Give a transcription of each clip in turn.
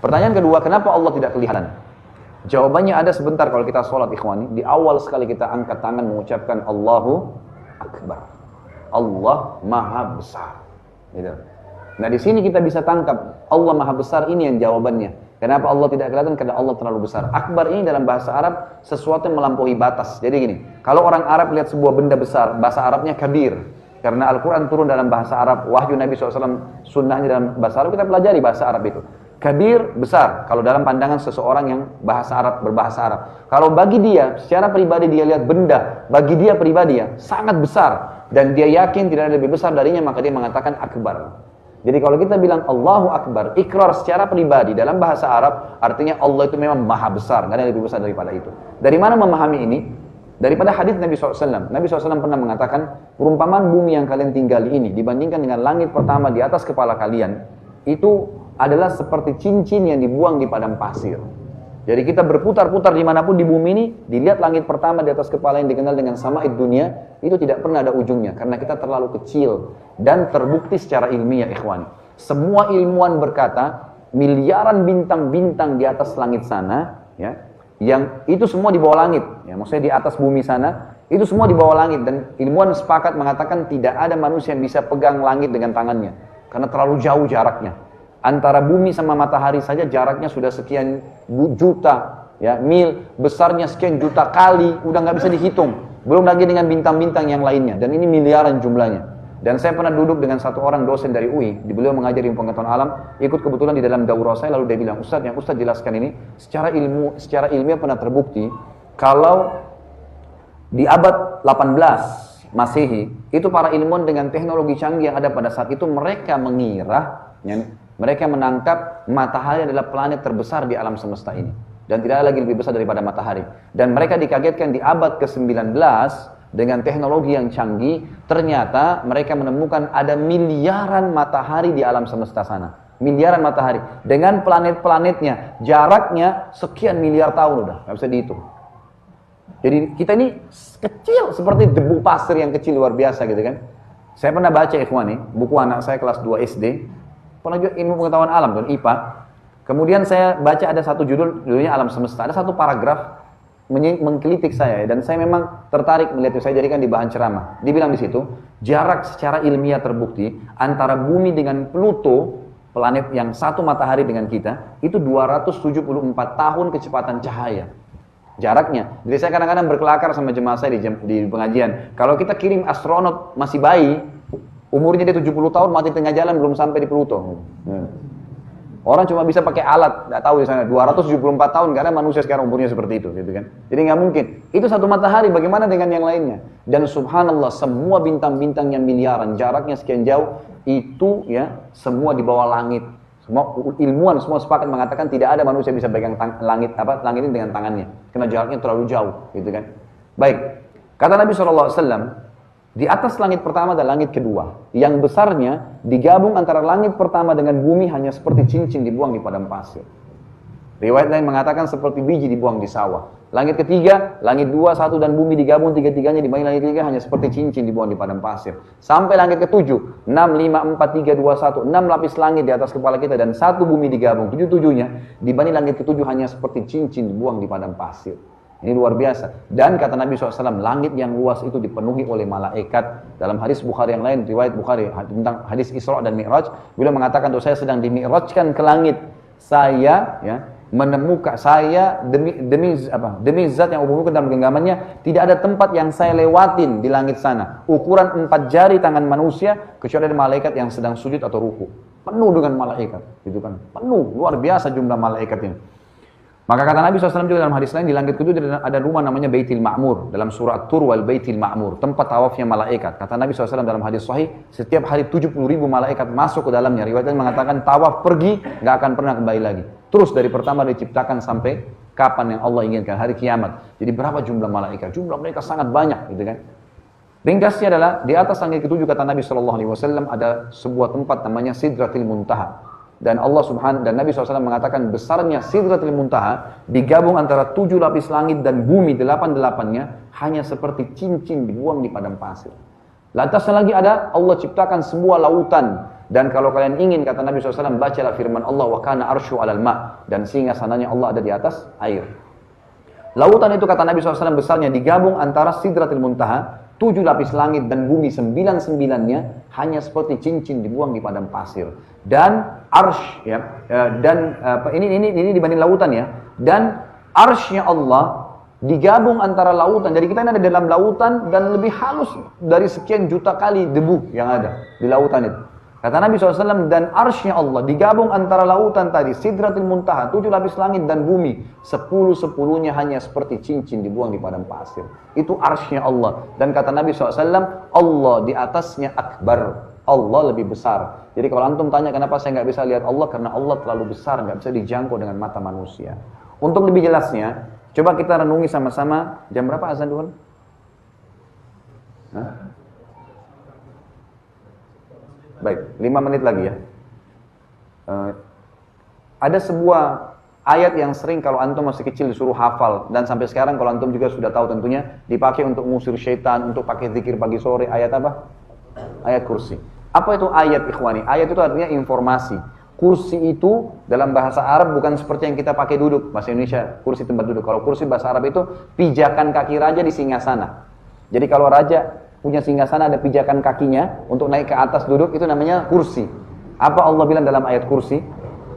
Pertanyaan kedua, kenapa Allah tidak kelihatan? Jawabannya ada sebentar kalau kita sholat ikhwani. Di awal sekali kita angkat tangan mengucapkan Allahu Akbar. Allah Maha Besar. Gitu. Nah di sini kita bisa tangkap Allah Maha Besar ini yang jawabannya. Kenapa Allah tidak kelihatan? Karena Allah terlalu besar. Akbar ini dalam bahasa Arab sesuatu yang melampaui batas. Jadi gini, kalau orang Arab lihat sebuah benda besar, bahasa Arabnya kabir. Karena Al-Quran turun dalam bahasa Arab, wahyu Nabi SAW, sunnahnya dalam bahasa Arab, kita pelajari bahasa Arab itu. Kabir, besar, kalau dalam pandangan seseorang yang bahasa Arab, berbahasa Arab. Kalau bagi dia, secara pribadi dia lihat benda, bagi dia pribadi ya, sangat besar. Dan dia yakin tidak ada lebih besar darinya, maka dia mengatakan Akbar. Jadi kalau kita bilang Allahu Akbar, ikrar secara pribadi dalam bahasa Arab, artinya Allah itu memang maha besar, nggak ada lebih besar daripada itu. Dari mana memahami ini? Daripada hadis Nabi SAW. Nabi SAW pernah mengatakan, perumpamaan bumi yang kalian tinggali ini, dibandingkan dengan langit pertama di atas kepala kalian, itu adalah seperti cincin yang dibuang di padang pasir. Jadi kita berputar-putar dimanapun di bumi ini, dilihat langit pertama di atas kepala yang dikenal dengan sama'id dunia, itu tidak pernah ada ujungnya, karena kita terlalu kecil. Dan terbukti secara ilmiah ikhwan. Semua ilmuwan berkata, miliaran bintang-bintang di atas langit sana, ya, yang itu semua di bawah langit, ya, maksudnya di atas bumi sana, itu semua di bawah langit. Dan ilmuwan sepakat mengatakan tidak ada manusia yang bisa pegang langit dengan tangannya, karena terlalu jauh jaraknya. Antara bumi sama matahari saja jaraknya sudah sekian juta, ya, mil, besarnya sekian juta kali, udah nggak bisa dihitung. Belum lagi dengan bintang-bintang yang lainnya, dan ini miliaran jumlahnya. Dan saya pernah duduk dengan satu orang dosen dari UI, beliau mengajar ilmu pengetahuan alam, ikut kebetulan di dalam daurah saya, lalu dia bilang, Ustaz, yang Ustaz jelaskan ini, secara ilmiah pernah terbukti, kalau di abad 18 Masehi, itu para ilmuwan dengan teknologi canggih yang ada pada saat itu, mereka mengira, ya, mereka menangkap matahari adalah planet terbesar di alam semesta ini. Dan tidak ada lagi lebih besar daripada matahari. Dan mereka dikagetkan di abad ke-19, dengan teknologi yang canggih, ternyata mereka menemukan ada miliaran matahari di alam semesta sana. Miliaran matahari. Dengan planet-planetnya, jaraknya sekian miliar tahun udah, nggak bisa dihitung. Jadi kita ini kecil, seperti debu pasir yang kecil luar biasa gitu kan. Saya pernah baca ikhwan nih, buku anak saya kelas 2 SD, pernah juga ilmu pengetahuan alam dan IPA. Kemudian saya baca ada satu judulnya Alam Semesta. Ada satu paragraf mengkritik saya, dan saya memang tertarik melihat itu. Saya jadikan di bahan ceramah. Dibilang di situ, jarak secara ilmiah terbukti antara bumi dengan Pluto, planet yang satu matahari dengan kita, itu 274 tahun kecepatan cahaya. Jaraknya. Jadi saya kadang-kadang berkelakar sama jemaah saya di pengajian. Kalau kita kirim astronot masih bayi, umurnya dia 70 tahun, mati tengah jalan, belum sampai di Pluto. Orang cuma bisa pakai alat, nggak tahu di sana 274 tahun, karena manusia sekarang umurnya seperti itu, gitu kan? Jadi nggak mungkin. Itu satu matahari, bagaimana dengan yang lainnya? Dan subhanallah, semua bintang-bintang yang miliaran, jaraknya sekian jauh, itu ya semua di bawah langit. Semua ilmuwan semua sepakat mengatakan tidak ada manusia bisa pegang langit ini dengan tangannya, karena jaraknya terlalu jauh, gitu kan? Baik, kata Nabi SAW. Di atas langit pertama dan langit kedua, yang besarnya digabung antara langit pertama dengan bumi hanya seperti cincin dibuang di padang pasir. Riwayat lain mengatakan seperti biji dibuang di sawah. Langit ketiga, langit 2, 1 dan bumi digabung tiga-tiganya dibagi langit ketiga hanya seperti cincin dibuang di padang pasir. Sampai langit ketujuh, 6, 5, 4, 3, 2, 1, 6 lapis langit di atas kepala kita dan satu bumi digabung, 7-7-nya dibanding langit ketujuh hanya seperti cincin dibuang di padang pasir. Ini luar biasa. Dan kata Nabi SAW, langit yang luas itu dipenuhi oleh malaikat. Dalam hadis Bukhari yang lain, riwayat Bukhari tentang hadis Isra dan Mi'raj, beliau mengatakan, saya sedang dimi'rajkan ke langit. Saya menemukan, demi zat yang umumkan dalam genggamannya, tidak ada tempat yang saya lewatin di langit sana. Ukuran 4 jari tangan manusia, kecuali ada malaikat yang sedang sujud atau ruku. Penuh dengan malaikat, gitu kan? Penuh, luar biasa jumlah malaikat ini. Maka kata Nabi SAW juga dalam hadis lain, di langit kedua ada rumah namanya Baitul Ma'mur. Dalam surah Tur wal Baitul Ma'mur, tempat tawafnya malaikat. Kata Nabi SAW dalam hadis sahih, setiap hari 70.000 malaikat masuk ke dalamnya. Riwayatnya mengatakan tawaf pergi, nggak akan pernah kembali lagi. Terus dari pertama diciptakan sampai kapan yang Allah inginkan, hari kiamat. Jadi berapa jumlah malaikat? Jumlah mereka sangat banyak, gitu kan? Ringkasnya adalah, di atas langit ketujuh kata Nabi SAW ada sebuah tempat namanya Sidratil Muntaha. Dan Nabi SAW mengatakan besarnya Sidratul Muntaha digabung antara 7 lapis langit dan bumi 8-8-nya hanya seperti cincin dibuang di padang pasir. Lantasnya lagi ada Allah ciptakan sebuah lautan Dan kalau kalian ingin, kata Nabi SAW, bacalah firman Allah, wa kana arsyu alal ma, dan singgasananya Allah ada di atas air. Lautan itu, kata Nabi SAW, besarnya digabung antara Sidratil Muntaha, 7 lapis langit dan bumi 9-9-nya hanya seperti cincin dibuang di padang pasir. Dan arsh, ya, ini dibanding lautan ya. Dan arshnya Allah digabung antara lautan. Jadi kita ini ada dalam lautan dan lebih halus dari sekian juta kali debu yang ada di lautan itu. Kata Nabi SAW, dan arshnya Allah digabung antara lautan tadi, Sidratil Muntaha, 7 lapis langit dan bumi, 10-10-nya hanya seperti cincin dibuang di padang pasir. Itu arshnya Allah. Dan kata Nabi SAW, Allah di atasnya akbar, Allah lebih besar. Jadi kalau antum tanya kenapa saya nggak bisa lihat Allah, karena Allah terlalu besar, nggak bisa dijangkau dengan mata manusia. Untuk lebih jelasnya, coba kita renungi sama-sama. Jam berapa azan dulu? Baik, 5 menit lagi ya. Ada sebuah ayat yang sering kalau antum masih kecil disuruh hafal, dan sampai sekarang kalau antum juga sudah tahu tentunya, dipakai untuk mengusir syaitan, untuk pakai zikir pagi sore. Ayat apa? Ayat kursi. Apa itu ayat, ikhwani? Ayat itu artinya informasi. Kursi itu dalam bahasa Arab bukan seperti yang kita pakai duduk, bahasa Indonesia kursi tempat duduk. Kalau kursi bahasa Arab itu pijakan kaki raja di singgasana. Jadi kalau raja punya singgasana ada pijakan kakinya untuk naik ke atas duduk, itu namanya kursi. Apa Allah bilang dalam ayat kursi?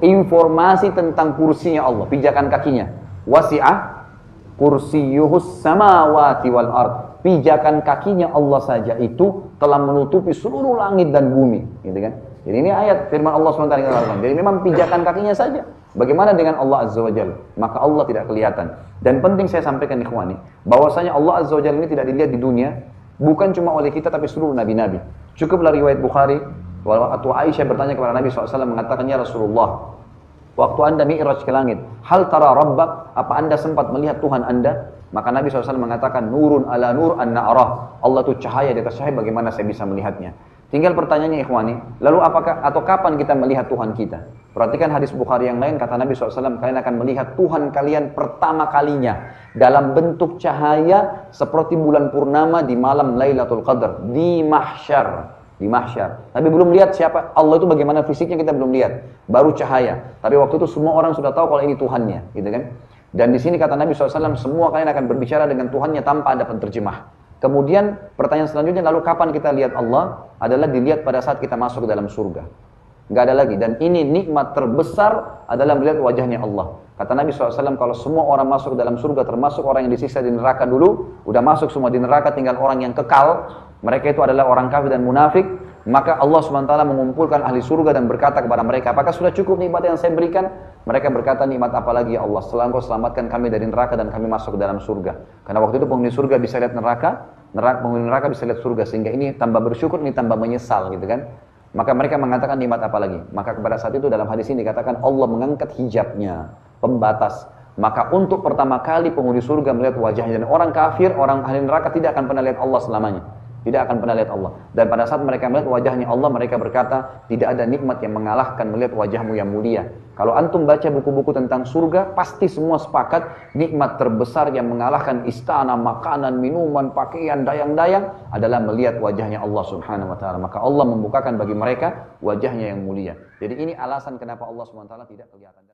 Informasi tentang kursinya Allah, pijakan kakinya. Wasi'ah kursiyuhus samawati wal ard. Pijakan kakinya Allah saja itu telah menutupi seluruh langit dan bumi, gitu kan? Jadi ini ayat firman Allah SWT. Jadi memang pijakan kakinya saja. Bagaimana dengan Allah Azza wa Jalla? Maka Allah tidak kelihatan. Dan penting saya sampaikan ikhwani, bahwasanya Allah Azza wa Jalla ini tidak dilihat di dunia, bukan cuma oleh kita tapi seluruh nabi-nabi. Cukuplah riwayat Bukhari, waktu Aisyah bertanya kepada Nabi SAW, mengatakan, ya Rasulullah, waktu anda mi'raj ke langit, hal tara rabbak, apa anda sempat melihat Tuhan anda? Maka Nabi SAW mengatakan, nurun ala nur anna arah. Allah itu cahaya di atas cahaya, bagaimana saya bisa melihatnya? Tinggal pertanyaannya ikhwani, lalu apakah atau kapan kita melihat Tuhan kita? Perhatikan hadis Bukhari yang lain, kata Nabi SAW, kalian akan melihat Tuhan kalian pertama kalinya dalam bentuk cahaya seperti bulan purnama di malam Lailatul Qadar, di mahsyar. Di mahsyar. Tapi belum lihat siapa Allah itu, bagaimana fisiknya kita belum lihat, baru cahaya. Tapi waktu itu semua orang sudah tahu kalau ini Tuhannya, gitu kan? Dan di sini kata Nabi SAW, semua kalian akan berbicara dengan Tuhannya tanpa ada penterjemah. Kemudian pertanyaan selanjutnya, lalu kapan kita lihat Allah? Adalah dilihat pada saat kita masuk ke dalam surga. Nggak ada lagi. Dan ini nikmat terbesar adalah melihat wajahnya Allah. Kata Nabi SAW, kalau semua orang masuk ke dalam surga, termasuk orang yang disiksa di neraka dulu, udah masuk semua di neraka, tinggal orang yang kekal, mereka itu adalah orang kafir dan munafik, maka Allah SWT mengumpulkan ahli surga dan berkata kepada mereka, apakah sudah cukup nikmat yang saya berikan? Mereka berkata, nikmat apa lagi ya Allah, setelah Engkau selamatkan kami dari neraka dan kami masuk ke dalam surga. Karena waktu itu penghuni surga bisa lihat neraka, penghuni neraka bisa lihat surga, sehingga ini tambah bersyukur, ini tambah menyesal, gitu kan. Maka mereka mengatakan, nikmat apa lagi? Maka kepada saat itu dalam hadis ini dikatakan Allah mengangkat hijabnya, pembatas. Maka untuk pertama kali penghuni surga melihat wajahnya, dan orang kafir, orang ahli neraka tidak akan pernah lihat Allah selamanya. Tidak akan pernah lihat Allah. Dan pada saat mereka melihat wajahnya Allah, mereka berkata, tidak ada nikmat yang mengalahkan melihat wajahmu yang mulia. Kalau antum baca buku-buku tentang surga, pasti semua sepakat nikmat terbesar yang mengalahkan istana, makanan, minuman, pakaian, dayang-dayang adalah melihat wajahnya Allah Subhanahu wa taala. Maka Allah membukakan bagi mereka wajahnya yang mulia. Jadi ini alasan kenapa Allah Subhanahu wa taala tidak kelihatan.